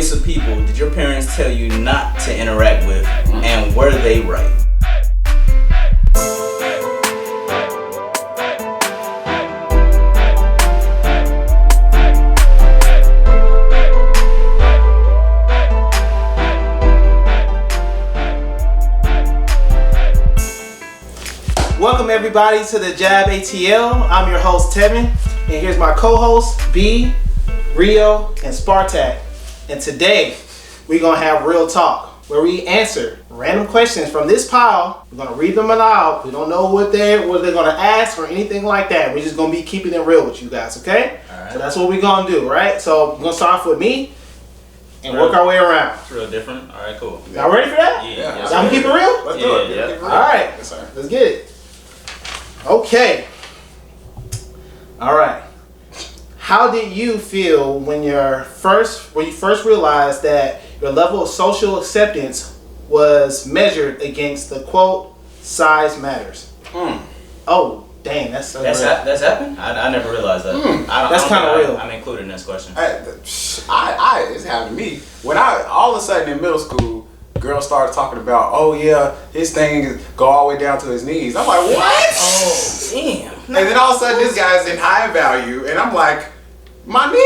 race of people did your parents tell you not to interact with, and were they right? Welcome everybody to the Jab ATL. I'm your host Tevin, and here's my co-hosts B, Rio, and Spartak. And today we're gonna have real talk where we answer random questions from this pile. We're gonna read them aloud. We don't know what they're gonna ask or anything like that. We're just gonna be keeping it real with you guys, okay? All right. So that's what we're gonna do, right? So we're gonna start off with me and work our way around. It's real different. All right, cool. Y'all ready for that? Yeah. Y'all gonna keep it real? Let's do it. Yeah. All right. Yes, sir. Let's get it. Okay. All right. How did you feel when you first realized that your level of social acceptance was measured against the quote size matters? Oh, dang, that's happened. I never realized that. That's kind of real. I'm included in this question. It's happened to me. When all of a sudden in middle school, girls started talking about, oh yeah, his thing go all the way down to his knees. I'm like, what? Oh, damn. And then all of a sudden this guy's in high value, and I'm like, my knees,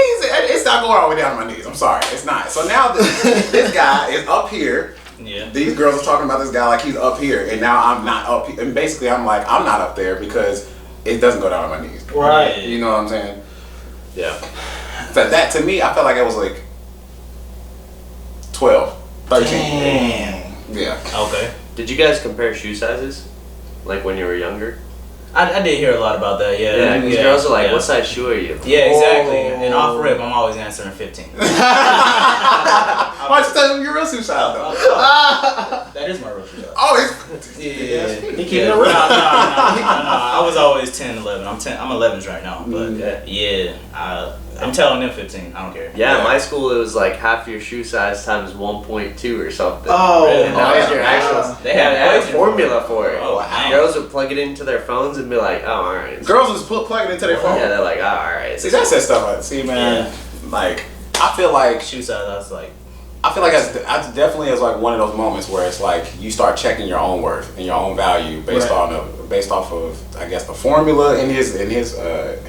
it's not going all the way down to my knees. I'm sorry, it's not. So now this guy is up here. Yeah. These girls are talking about this guy like he's up here, and now I'm not up here. And basically I'm like, I'm not up there because it doesn't go down to my knees. right. You know what I'm saying? Yeah. So that to me, I felt like it was like 12, 13. Damn. Yeah. Okay. Did you guys compare shoe sizes? Like when you were younger? I did hear a lot about that. Yeah. Yeah, these girls are like, what size shoe are you? Yeah, exactly. And off rip, I'm always answering 15. Why don't you tell them your real shoe size though? That is my real shoe size. Oh, it's Yeah. He keeping it real. No. I was always 10, 11. I'm 11s right now. But I'm telling them 15. I don't care. Yeah, my school it was like half your shoe size times 1.2 or something. Oh, Really? And that was your actual. They had They had a equation formula for it. Oh, wow. Girls would plug it into their phones and be like, oh, all right. girls just plug it into their phone. Yeah, they're like, oh, all right. See, that says stuff like, see, man, like, I feel like Shoe size, I was like, I definitely is like one of those moments where it's like you start checking your own worth and your own value based off of I guess the formula in his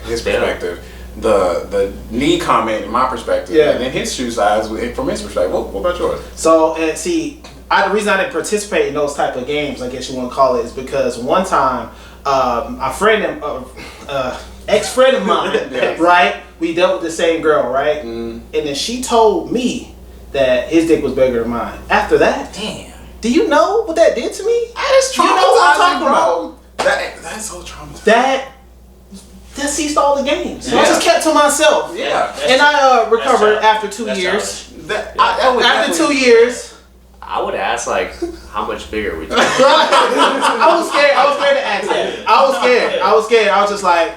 perspective, the knee comment in my perspective, and then his shoe size from his perspective. What about yours? So, see, the reason I didn't participate in those type of games, I guess you want to call it, is because one time, a friend, ex-friend of mine, Yes. right? We dealt with the same girl, right? And then she told me that his dick was bigger than mine. After that, damn. do you know what that did to me? That is You know what I'm talking about? That's so traumatizing. That ceased all the games. So I Yeah. just kept to myself. Yeah. And I recovered That's after 2 That's years. After After 2 years. I would ask, like, how much bigger would you I was scared to ask that. I was scared. I was just like,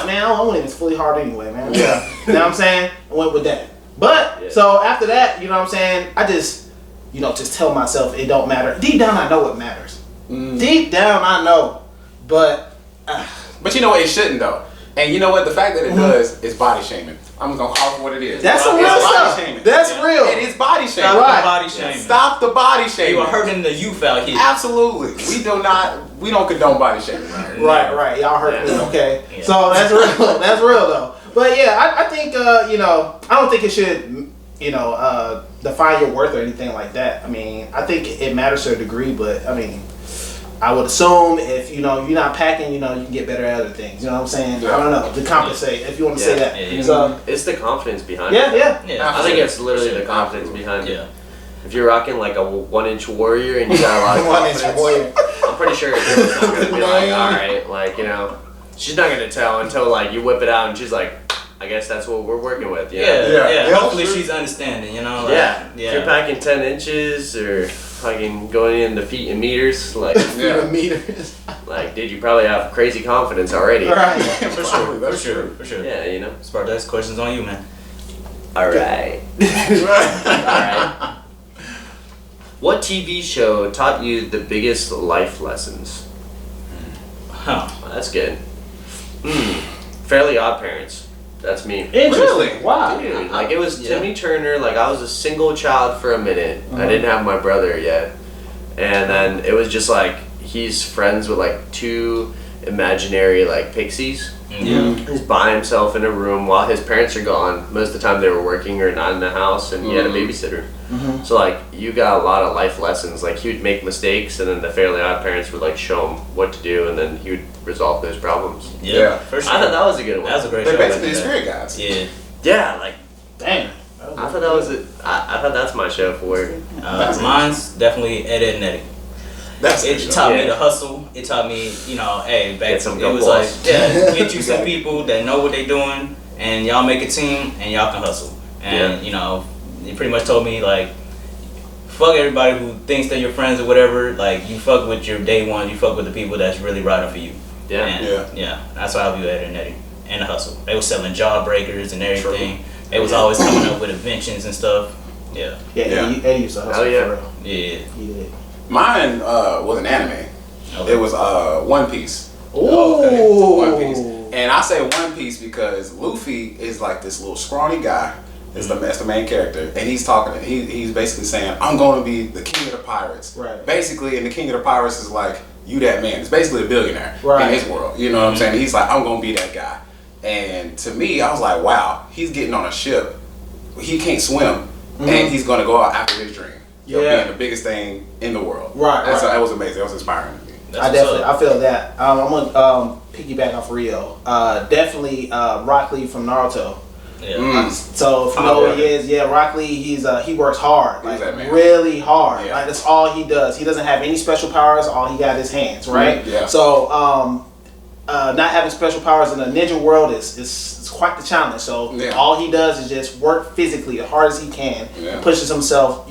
man, I wasn't even fully hard anyway, man. Yeah. You know what I'm saying? I went with that. But, so after that, you know what I'm saying? I just, just tell myself it don't matter. Deep down, I know it matters. Deep down, I know. But you know what? It shouldn't though. And you know what? The fact that it does is body shaming. I'm just gonna call it for what it is. that's some real It's stuff. body shaming. That's real. It is body shaming. All right. Body shaming. Stop the body shaming. You are hurting the youth out here. Absolutely. We don't condone body shaming. Right. Y'all hurt me. Okay. Yeah. So that's real. That's real though. But yeah, I think I don't think it should define your worth or anything like that. I mean, I think it matters to a degree, but I mean, I would assume if you're not packing, you can get better at other things. You know what I'm saying? Yeah. I don't know, to compensate, if you want to say that. Yeah. So It's the confidence behind yeah. it. I think it's literally the confidence behind it. If you're rocking like a 1-inch warrior and you got a lot of 1-inch confidence, warrior. I'm pretty sure a girl's not gonna be like, all right, like she's not gonna tell until like you whip it out and she's like, I guess that's what we're working with. Yeah. Hopefully she's understanding. If you're packing 10 inches or fucking going into feet and meters, like meters. like dude, you probably have crazy confidence already. Right. For sure. Yeah, Spartak's questions on you, man. All right. All right. What TV show taught you the biggest life lessons? Huh. Well, that's good. Fairly Odd Parents. That's me. Interesting. Really? Wow. Dude, like it was Yeah. Timmy Turner. Like I was a single child for a minute. I didn't have my brother yet, and then it was just like he's friends with like 2 imaginary like pixies. Yeah. He's by himself in a room while his parents are gone. Most of the time they were working or not in the house, and he had a babysitter. So like you got a lot of life lessons. Like he would make mistakes, and then the Fairly Odd Parents would like show him what to do, and then he would resolve those problems. Yeah, for sure. I thought that was a good one. That was a great They're show. basically the spirit guides. Yeah. Yeah, like Damn. I thought that was it. I thought that's my show for it. Mine's definitely Ed, Edd n Eddy. That's It taught me to hustle. It taught me, hey, back Get some it good was boss. like, get you some people that know what they doing, and y'all make a team, and y'all can hustle. And he pretty much told me like, fuck everybody who thinks they're your friends or whatever. Like you fuck with your day one, you fuck with the people that's really riding for you. Yeah. And, yeah. That's how I view Ed, Edd n Eddy and the hustle. They was selling jawbreakers and everything. They was always coming up with inventions and stuff. Yeah. Yeah, Eddie used to hustle. Oh, yeah. For real. Yeah. He did. Mine was an anime. Okay. It was One Piece. Ooh. One Piece. And I say One Piece because Luffy is like this little scrawny guy. That's the main character, and he's talking. He's basically saying, "I'm going to be the king of the pirates." Right. Basically, and the king of the pirates is like, "You that man." It's basically a billionaire Right. in his world. You know what I'm saying? He's like, "I'm going to be that guy." And to me, I was like, "Wow, he's getting on a ship. He can't swim, and he's going to go out after his dream. Yeah. Being the biggest thing in the world." Right, And so right. that was amazing. That was inspiring to me. That's I what's definitely, up. I feel that. I'm gonna piggyback off Rio. Definitely Rock Lee from Naruto. Yeah. So if you know who he is, Rock Lee, he works hard, like that man. really hard. Yeah. Like that's all he does. He doesn't have any special powers. All he got is hands, right? Yeah. So not having special powers in the ninja world is quite the challenge. So Yeah. all he does is just work physically as hard as he can, Yeah. pushes himself,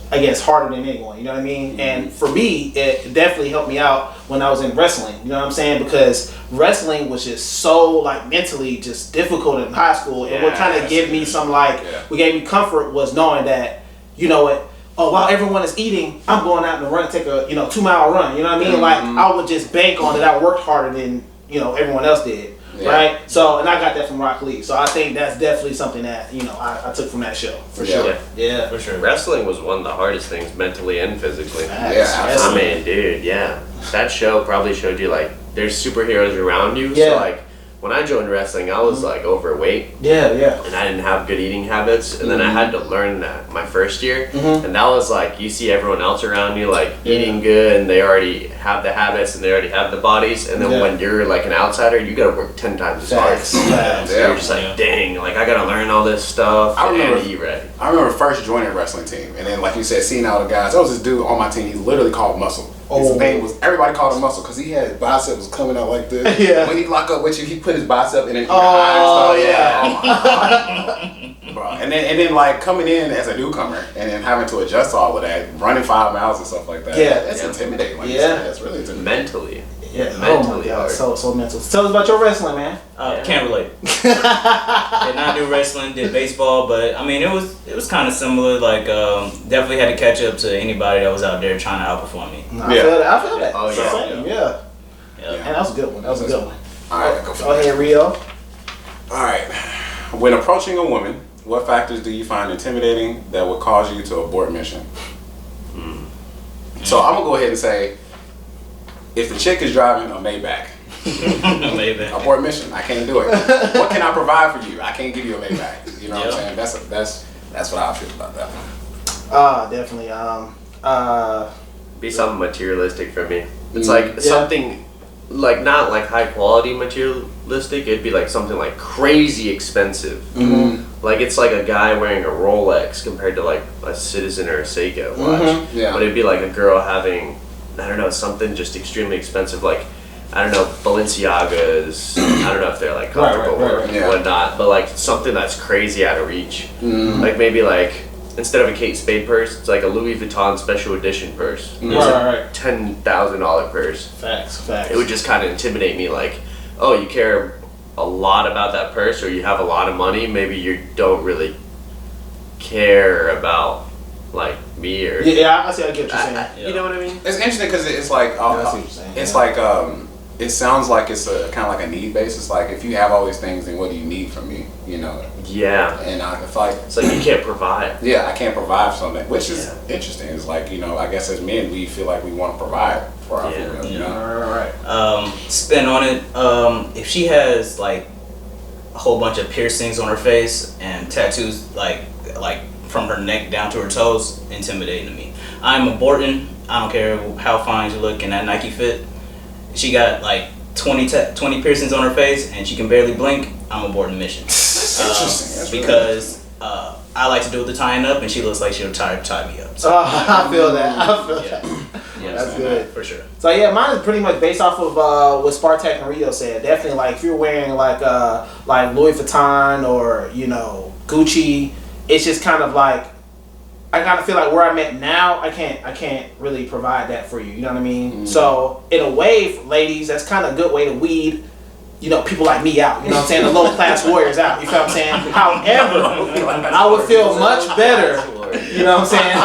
I guess harder than anyone, you know what I mean? Mm-hmm. And for me, it definitely helped me out when I was in wrestling, you know what I'm saying? Because wrestling was just so like mentally just difficult in high school. And what kind of Yes. gave me some what gave me comfort was knowing that, you know what, while everyone is eating, I'm going out and run, take a 2-mile run, you know what I mean? Like I would just bank on it. I worked harder than, everyone else did. Yeah. Right, so and I got that from Rock Lee, so I think that's definitely something that I took from that show for sure. Yeah, For sure. Wrestling was one of the hardest things mentally and physically. Facts. I mean, dude, that show probably showed you like there's superheroes around you. Yeah. So like when I joined wrestling, I was like overweight yeah. and I didn't have good eating habits, and then I had to learn that my first year, Mhm. and that was like you see everyone else around you like Yeah. eating good, and they already have the habits and they already have the bodies, and then Yeah. when you're like an outsider, you gotta work 10 times as hard. Facts. Facts. So you're just like, dang, like I gotta learn all this stuff I remember- and eat right. I remember first joining a wrestling team, and then like you said, seeing all the guys. There was this dude on my team. He literally called Muscle. His Oh. name was everybody called him Muscle because he had his bicep was coming out like this. Yeah. When he lock up with you, he put his bicep in your Oh, eyes. yeah. Oh my God. Bro. And then like coming in as a newcomer and then having to adjust to all of that, running 5 miles and stuff like that. Yeah. That's intimidating. Like you Yeah. said. That's really intimidating. Mentally. Yeah. Oh my Mentally God, hard. so mental. Tell us about your wrestling, man. Can't relate. Did not do wrestling, did baseball, but I mean it was kind of similar. Like definitely had to catch up to anybody that was out there trying to outperform me. No, I Yeah. feel that. I feel that. Oh, yeah. Same, yeah. Yeah. And that was a good one. That was a good one. All right, go for Go it. ahead, Rio. All right. When approaching a woman, what factors do you find intimidating that would cause you to abort mission? So I'm gonna go ahead and say, if the chick is driving a Maybach, Maybe. abort mission. I can't do it. What can I provide for you? I can't give you a Maybach. You know what I'm saying? That's what I feel about that. Definitely. Be something materialistic for me. It's Mm, like yeah. something like not like high quality materialistic. It'd be like something like crazy expensive. Like it's like a guy wearing a Rolex compared to like a Citizen or a Seiko watch. Yeah. But it'd be like a girl having, I don't know, something just extremely expensive, like I don't know, Balenciagas. I don't know if they're like comfortable right, or yeah. whatnot, but like something that's crazy out of reach. Like maybe like instead of a Kate Spade purse, it's like a Louis Vuitton special edition purse. It's Right. a $10,000 purse. Facts. It would just kind of intimidate me, like, oh, you care a lot about that purse, or you have a lot of money. Maybe you don't really care about like me or Yeah, I see. I get what you're saying. you know what I mean? It's interesting because it's like I see what you're saying, it's yeah. like it sounds like it's a kind of like a need basis. Like if you have all these things, then what do you need from me? You know. Yeah. And I feel like it's like you can't provide. Yeah, I can't provide for something, which is interesting. It's like, you know, I guess as men we feel like we want to provide for our females. You know. Right. Spin on it. If she has like a whole bunch of piercings on her face and tattoos like from her neck down to her toes, intimidating to me. I'm aborting. I don't care how fine you look in that Nike fit. She got like 20 piercings on her face and she can barely blink. I'm aborting the mission. Interesting. Because I like to do the tying up and she looks like she'll tie me up. So, I feel that. Yeah, that's good for sure. So yeah, mine is pretty much based off of what Spartak and Rio said. Definitely, like if you're wearing like Louis Vuitton or you know Gucci, it's just kind of like I kind of feel like where I'm at now, I can't really provide that for you. You know what I mean? Mm-hmm. So in a way, ladies, that's kind of a good way to weed, you know, people like me out. You know what I'm saying? The low class warriors out. You feel what I'm saying? However, I would feel much better. You know what I'm saying?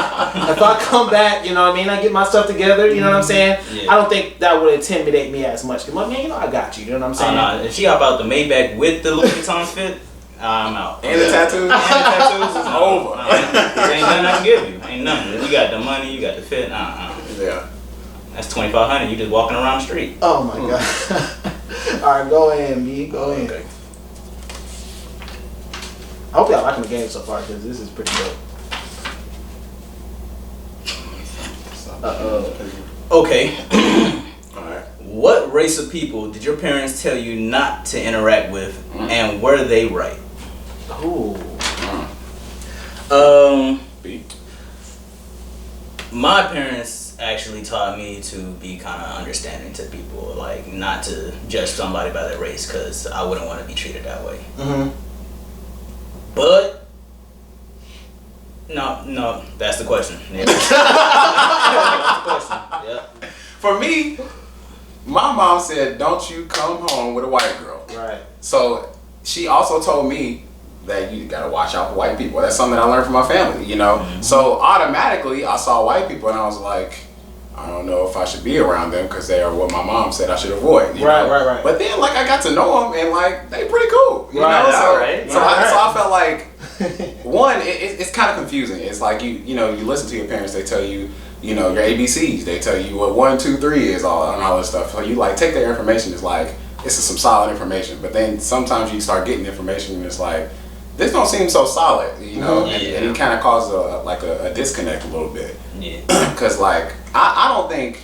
If I come back, you know what I mean, I get my stuff together, you know what I'm saying? Yeah. I don't think that would intimidate me as much. Because, man, you know, I got you. You know what I'm saying? No. If she hop out the Maybach with the Louis Vuitton fit, I'm out. And the tattoos? And the tattoos is over. Ain't nothing I can give you. Ain't nothing. You got the money, you got the fit. Yeah. That's $2,500. You just walking around the street. Oh, my God. All right, go ahead, B. Go ahead. Okay. I hope y'all liking the game so far because this is pretty dope. Okay. Alright. What race of people did your parents tell you not to interact with, and were they right? Ooh. My parents actually taught me to be kind of understanding to people, like not to judge somebody by their race, because I wouldn't want to be treated that way. Mm-hmm. But no, that's the question. Yeah. That's the question. Yeah. For me, my mom said, "Don't you come home with a white girl." Right. So she also told me that you gotta watch out for white people. That's something I learned from my family, you know. Mm-hmm. So automatically, I saw white people and I was like, I don't know if I should be around them because they are what my mom said I should avoid. Right. But then, like, I got to know them and like they pretty cool, you know. So I felt like one, it's kind of confusing. It's like you know, you listen to your parents, they tell you, you know, your ABCs, they tell you what 1, 2, 3 is, all and all this stuff. So you like take their information, it's like this is some solid information. But then sometimes you start getting information and it's like, this don't seem so solid, you know, and it kind of causes a disconnect a little bit. Yeah. Because like I don't think,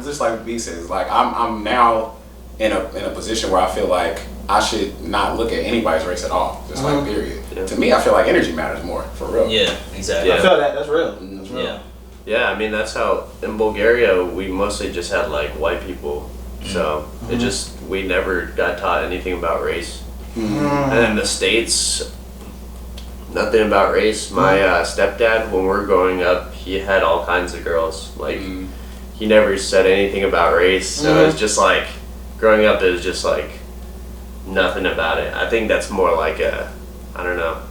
just like B says, like I'm now in a position where I feel like I should not look at anybody's race at all, just like period. Yeah. To me, I feel like energy matters more, for real. Yeah, exactly. Yeah. I feel that. That's real. That's real. Yeah. Yeah, I mean that's how in Bulgaria we mostly just had like white people, so it just we never got taught anything about race. And in the States, nothing about race. My stepdad, when we were growing up, he had all kinds of girls. Like, he never said anything about race. So it was just like, growing up, it was just like, nothing about it. I think that's more like I don't know.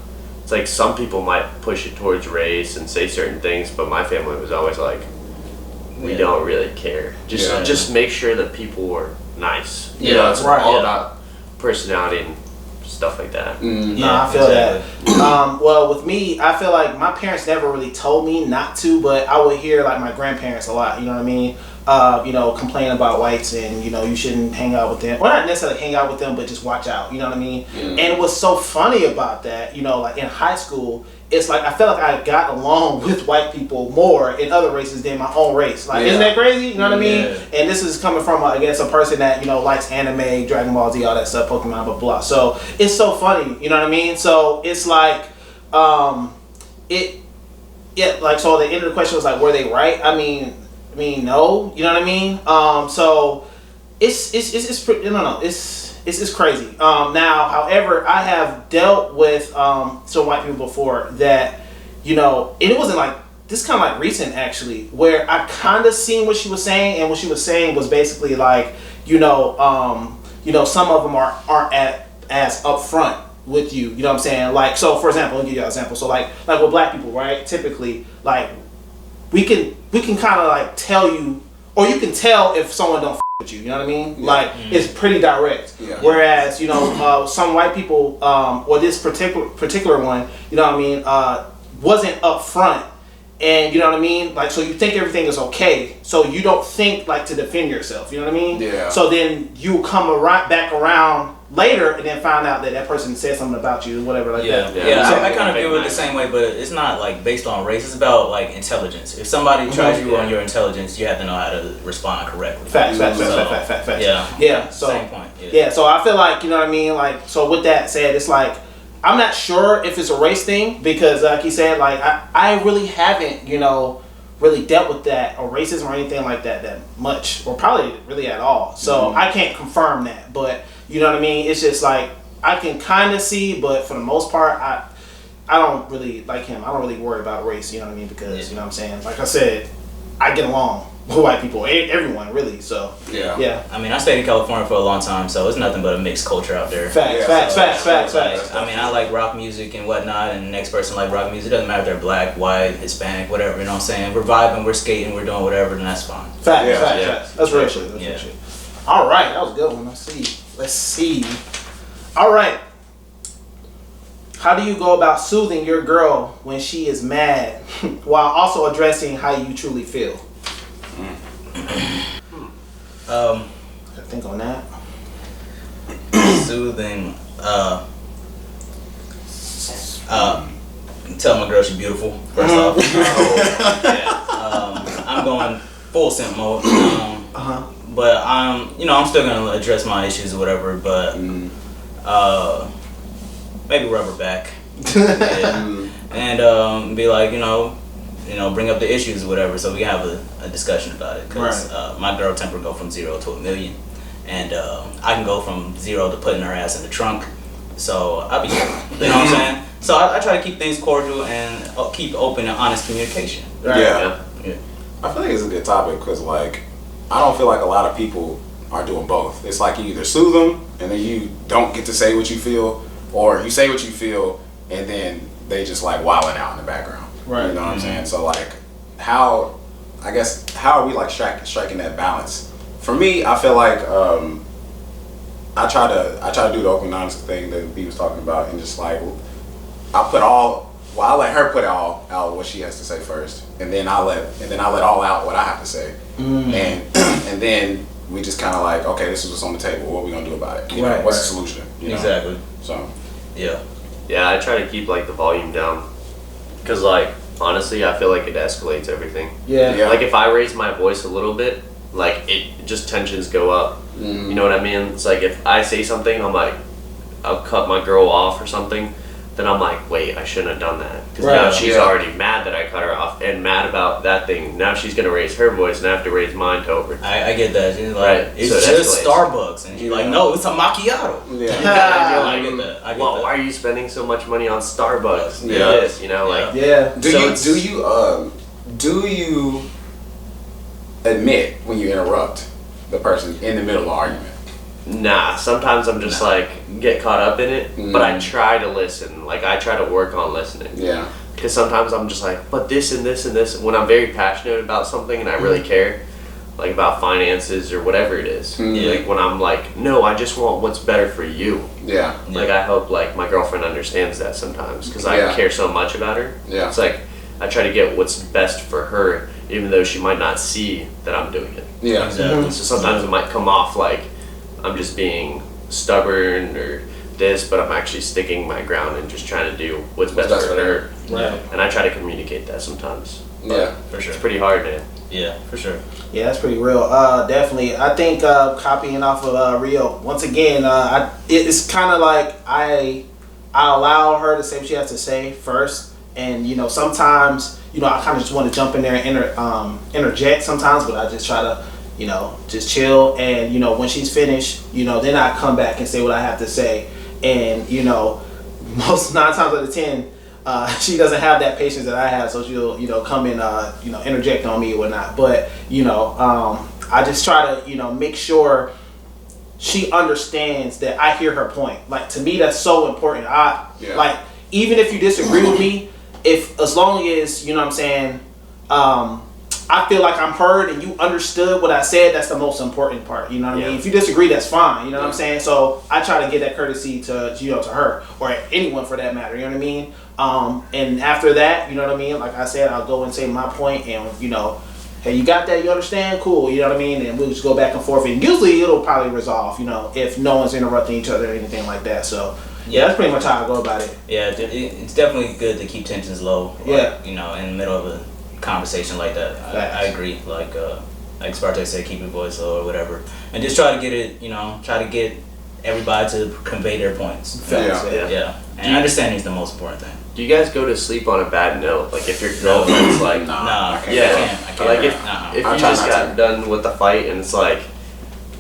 It's like some people might push it towards race and say certain things, but my family was always like, we don't really care. Just make sure that people were nice. You know, it's all about personality and stuff like that. No, I feel that. Well, with me, I feel like my parents never really told me not to, but I would hear like my grandparents a lot. You know what I mean? You know, complain about whites and you know you shouldn't hang out with them. Well, not necessarily hang out with them, but just watch out. You know what I mean? Yeah. And what's so funny about that, you know, like in high school, it's like I felt like I got along with white people more in other races than my own race. Like, isn't that crazy? You know what I mean? And this is coming from, I guess, a person that, you know, likes anime, Dragon Ball Z, all that stuff, Pokemon, blah, blah, blah. So it's so funny, you know what I mean? So it's like, so the end of the question was like, were they right? I mean, no, you know what I mean? So it's crazy. Now, however, I have dealt with some white people before that, you know, and it wasn't like, this kind of like recent actually, where I kind of seen what she was saying, and what she was saying was basically like, you know, some of them aren't as upfront with you, you know what I'm saying? Like, so for example, I'll give you an example. So like with black people, right? Typically, like we can kind of like tell you, or you can tell if someone don't with you. You know what I mean? Like it's pretty direct. Yeah. Whereas some white people, or this particular one, you know what I mean, wasn't upfront. And you know what I mean? Like, so you think everything is okay. So you don't think like to defend yourself. You know what I mean? Yeah. So then you come back around later and then find out that person said something about you or whatever like that. Yeah, So, I kind of view it the same way, but it's not like based on race. It's about like intelligence. If somebody tries you on your intelligence, you have to know how to respond correctly. Facts. Yeah. So, same point. Yeah. So I feel like, you know what I mean? Like, so with that said, it's like, I'm not sure if it's a race thing because, like he said, like I really haven't, really dealt with that or racism or anything like that much, or probably really at all. So I can't confirm that, but you know what I mean. It's just like I can kind of see, but for the most part, I don't really like him. I don't really worry about race. You know what I mean? Because you know what I'm saying. Like I said, I get along with white people, everyone really. So yeah. I mean, I stayed in California for a long time, so it's nothing but a mixed culture out there. Facts. I mean, I like rock music and whatnot, and the next person like rock music. It doesn't matter if they're black, white, Hispanic, whatever. You know what I'm saying? We're vibing, we're skating, we're doing whatever, then that's fine. Facts. That's real shit. Real shit. All right, that was a good one. Let's see. All right. How do you go about soothing your girl when she is mad, while also addressing how you truly feel? I think on that. Soothing. Tell my girl she's beautiful. First off. I'm going full simp mode. But I'm still gonna address my issues or whatever. But maybe rub her back. And be like, bring up the issues or whatever, so we can have a discussion about it. Because my girl temper go from 0 to 1,000,000, and I can go from 0 to putting her ass in the trunk. So I be, you know what I'm saying. So I try to keep things cordial and keep open and honest communication. Yeah. I feel like it's a good topic because like I don't feel like a lot of people are doing both. It's like you either soothe them and then you don't get to say what you feel, or you say what you feel and then they just like wilding out in the background. Right. You know what I'm saying? So like how are we like striking that balance? For me, I feel like I try to do the open honest thing that B was talking about, and just like I let her put all out what she has to say first, and then I let all out what I have to say, and then we just kind of like, okay, this is what's on the table. What are we gonna do about it? What's the solution? Exactly. So yeah, I try to keep like the volume down, because like honestly, I feel like it escalates everything. Yeah. Like if I raise my voice a little bit, like it just tensions go up. You know what I mean? It's like if I say something, I'm like, I'll cut my girl off or something. Then I'm like, wait, I shouldn't have done that. Because now she's already mad that I cut her off and mad about that thing. Now she's going to raise her voice and I have to raise mine to over. I get that. She's like, it's so just Starbucks. And she's like, no, it's a macchiato. Yeah. I get that. Well, why are you spending so much money on Starbucks? Do you admit when you interrupt the person in the middle of the argument? Nah, sometimes I'm just like get caught up in it, but I try to listen. Like I try to work on listening. Yeah. Because sometimes I'm just like, but this and this and this. When I'm very passionate about something and I really care, like about finances or whatever it is. Like when I'm like, no, I just want what's better for you. Yeah. Like I hope like my girlfriend understands that sometimes, because I care so much about her. Yeah. It's like I try to get what's best for her, even though she might not see that I'm doing it. Yeah. Exactly. So sometimes it might come off like I'm just being stubborn or this, but I'm actually sticking my ground and just trying to do what's best for her. Right. And I try to communicate that sometimes. Yeah, for sure. It's pretty hard, man. Yeah, for sure. Yeah, that's pretty real. Definitely. I think copying off of Rio, once again, it's kind of like I allow her to say what she has to say first. And, sometimes, I kind of just want to jump in there and interject sometimes, but I just try to, just chill. And, when she's finished, then I come back and say what I have to say. And, most 9 times out of 10, she doesn't have that patience that I have, so she'll, come in, interject on me or whatnot. But, I just try to, make sure she understands that I hear her point. Like, to me, that's so important. Like, even if you disagree with me, as long as, I'm saying, I feel like I'm heard and you understood what I said, that's the most important part. You know what I mean? If you disagree, that's fine. You know what I'm saying? So I try to give that courtesy to to her or anyone for that matter. You know what I mean? And after that, you know what I mean? Like I said, I'll go and say my point, and hey, you got that? You understand? Cool. You know what I mean? And we'll just go back and forth, and usually it'll probably resolve. If no one's interrupting each other or anything like that. So yeah, that's pretty much how I go about it. Yeah, it's definitely good to keep tensions low. Like, in the middle of a conversation like that. I agree. Like Spartak said, keep your voice low or whatever, and just try to get it. Try to get everybody to convey their points. Yeah. And understanding is the most important thing. Do you guys go to sleep on a bad note? Like if your girlfriend's like, I can't. Like if you just got done with the fight and it's like,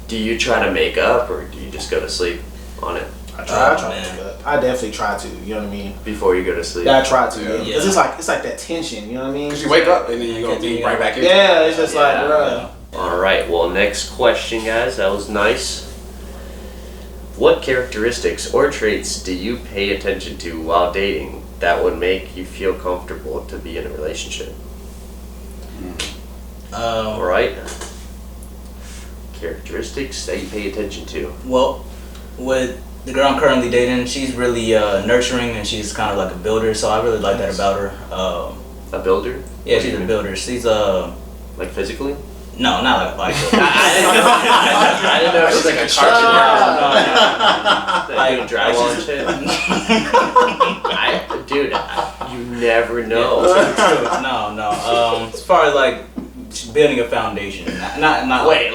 do you try to make up or do you just go to sleep on it? I try to. I definitely try to. You know what I mean? Before you go to sleep. Yeah, I try to. Because it's like that tension. You know what I mean? Because you wake up and then you go deep right back in. Yeah, it's just like, bro. All right. Well, next question, guys. That was nice. What characteristics or traits do you pay attention to while dating that would make you feel comfortable to be in a relationship? All right. Characteristics that you pay attention to. Well, with the girl I'm currently dating, she's really nurturing and she's kind of like a builder, so I really like that about her. A builder? Yeah, she's a builder. She's like physically? No, not like I didn't know she's like a carpenter. Like drywall and shit. Dude, you never know. No. As far as like building a foundation, not like a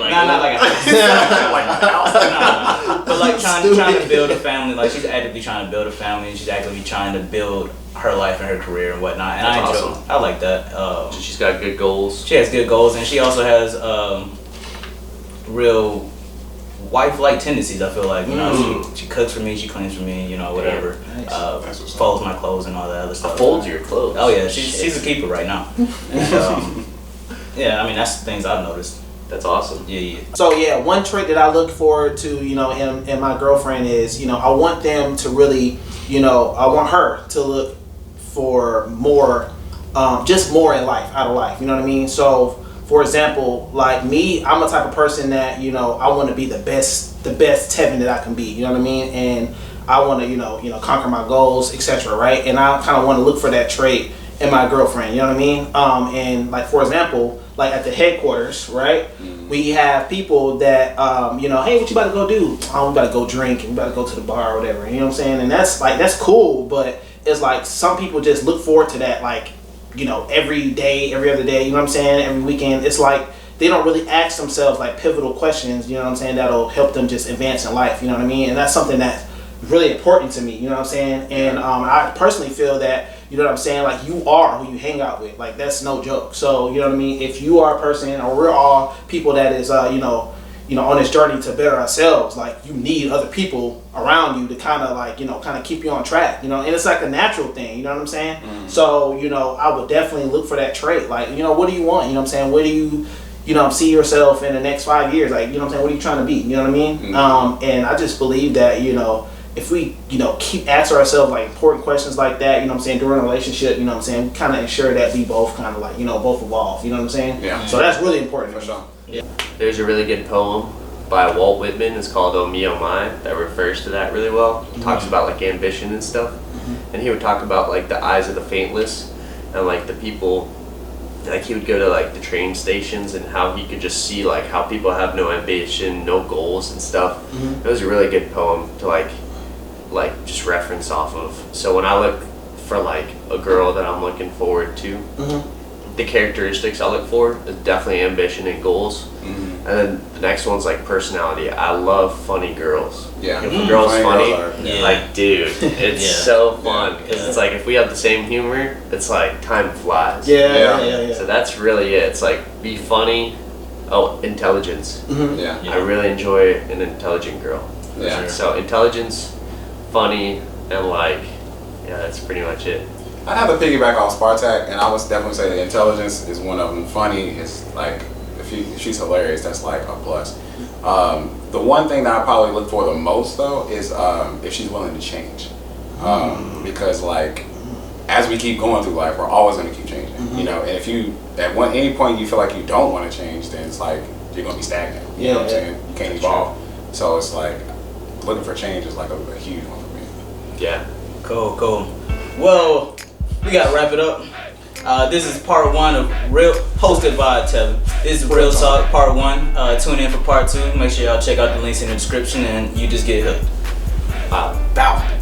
but like trying to build a family. Like she's actively trying to build a family, and she's actively trying to build her life and her career and whatnot. And That's awesome. I like that. She's got good goals. She has good goals, and she also has real wife-like tendencies. I feel like she cooks for me, she cleans for me, whatever. Nice. Folds my clothes and all that other stuff. Folds your clothes. Oh yeah, she's a keeper right now. And, yeah, I mean that's the things I've noticed. That's awesome. Yeah. So yeah, one trait that I look forward to, in my girlfriend is, I want them to really, I want her to look for more, just more in life, out of life. You know what I mean? So, for example, like me, I'm a type of person that, I want to be the best Tevin that I can be. You know what I mean? And I want to, conquer my goals, etc. Right? And I kind of want to look for that trait in my girlfriend. You know what I mean? And like for example, like at the headquarters, right? We have people that, hey, what you about to go do? Oh, we about to go drink and we about to go to the bar or whatever. You know what I'm saying? And that's cool, but it's like some people just look forward to that, like, every day, every other day. You know what I'm saying? Every weekend. It's like they don't really ask themselves like pivotal questions. You know what I'm saying? That'll help them just advance in life. You know what I mean? And that's something that's really important to me. You know what I'm saying? And I personally feel that. You know what I'm saying? Like you are who you hang out with. Like that's no joke. So you know what I mean? If you are a person, or we're all people that is, on this journey to better ourselves, like you need other people around you to kind of like, kind of keep you on track. And it's like a natural thing. You know what I'm saying? So I would definitely look for that trait. Like what do you want? You know what I'm saying? Where do you see yourself in the next 5 years? Like what I'm saying? What are you trying to be? You know what I mean? And I just believe that if we, keep asking ourselves like important questions like that, during a relationship, we kind of ensure that we both kind of like, both evolve, you know what I'm saying? Yeah. So that's really important. For sure. Yeah. There's a really good poem by Walt Whitman. It's called Oh Me Oh My, that refers to that really well. It talks about like ambition and stuff. And he would talk about like the eyes of the faithless and like the people, like he would go to like the train stations and how he could just see like how people have no ambition, no goals and stuff. It was a really good poem to like just reference off of. So when I look for like a girl that I'm looking forward to, the characteristics I look for is definitely ambition and goals. And then the next one's like personality. I love funny girls. Yeah. If a girl's funny, Yeah. like dude, it's so fun because it's like if we have the same humor, it's like time flies. Yeah. So that's really it. It's like be funny. Oh, intelligence. Yeah. I really enjoy an intelligent girl. Yeah. So intelligence, funny, and like, yeah, that's pretty much it. I'd have to piggyback off Spartak, and I would definitely say the intelligence is one of them. Funny is like, if she's hilarious, that's like a plus. The one thing that I probably look for the most though is if she's willing to change, because like as we keep going through life, we're always going to keep changing. You know, and if you any point you feel like you don't want to change, then it's like you're going to be stagnant. You know what I'm saying? You can't evolve. So it's like looking for change is like a huge one for me. Yeah. Cool. Well, we gotta wrap it up. This is part 1 of hosted by Tevin. This is Real Talk part 1. Tune in for part 2. Make sure y'all check out the links in the description, and you just get hooked. Bow.